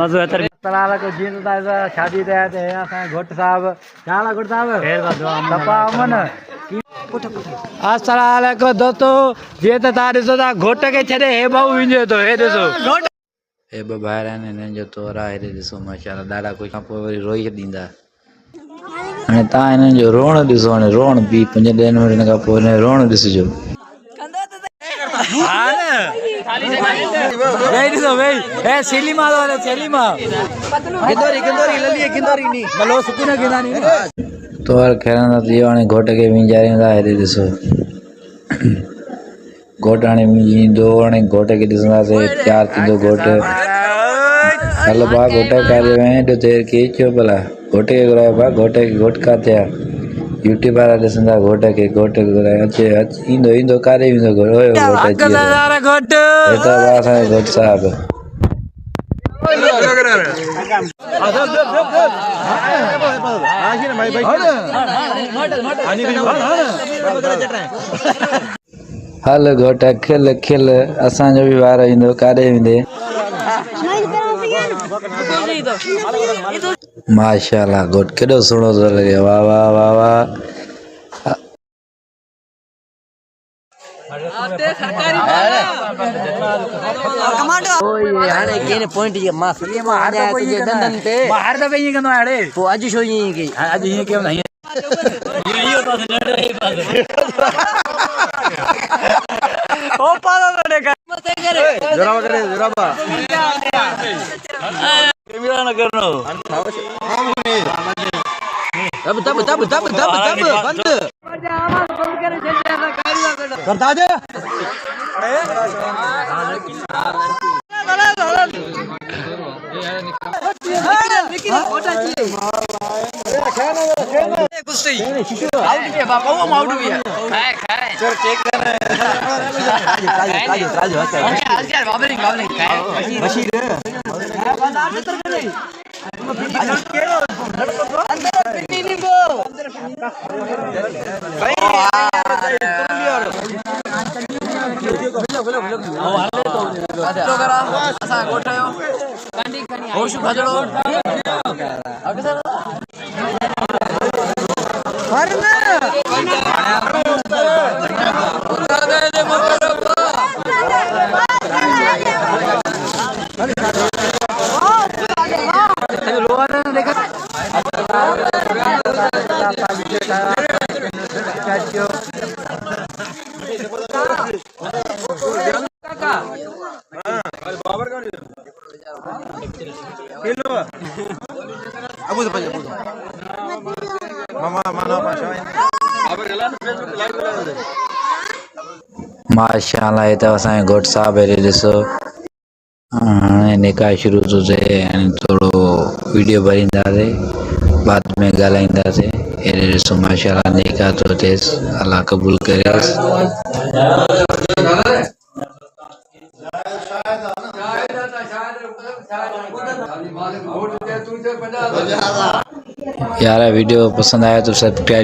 मज़ो है तलाल को जीन दादा शादी दे थे असा घोट साहब चाला घोट साहब तपा अमन आज तलाल को दोस्तों जे त तार दिसो ता घोट के छडे हे बहु विंजे तो हे दिसो हे बाहर आने ने जो तोरा हे दिसो माशाल्लाह दादा कोई का पोइ रोई दींदा अने ता इन्हनि जो रोण ॾिसो हाणे रोण बि 5 ॾह मिनट खां पोइ हिन जो रोण ॾिसिजो वेई ॾिसो वेई ए सेलीमा वाले सेलीमा गिंदोरी गिंदोरी ललिए गिंदोरी नी भलो सुकुन गिंदानी तो हर खेरंदा थियो हाणे घोट खे विंजारींदा हेॾे ॾिसो घोट हाणे ईंदो हाणे घोट खे ॾिसंदासीं प्यार थींदो घोट हलो बा घोट काॾे वएं एॾो देरि की चयो भला घोट खे घुरायो बा घोट खे घोट किथे आहे यूट्यूब वारा ॾिसंदा घोट खे घुराए अचे ईंदो ईंदो काॾे वेंदो घोट घोट अची वियो हे त बा असांजो घोट साहिबु हल घोट खिल खिल असांजो बि वार ईंदो काॾे वेंदे माशाल्लाह घोट केॾो सुहिणो थो लॻे वाह वाह वाह वाह हाणे केने पॉइंट जे मां सलीमा हार त जे दंदन पे बाहर त वेई कंदो हाणे तो अज छो ईअं कई अॼु हीअं कयो न इहो पास नड़े पास ओ पालो ने मत करे जोराबा कैमरा न करनो तब बंद करता दे माशाल्लाह ये तो असांजो घोट साहब हेॾे ॾिसो हाणे निकाह शुरू थो थिए ऐं थोरो वीडियो भरींदासीं बाद में ॻाल्हाईंदासीं हेॾे ॾिसो माशाल्लाह निकाह थो थिएसि अल्लाह क़बूल करेसि यार वीडियो पसंद आया तो सब्सक्राइब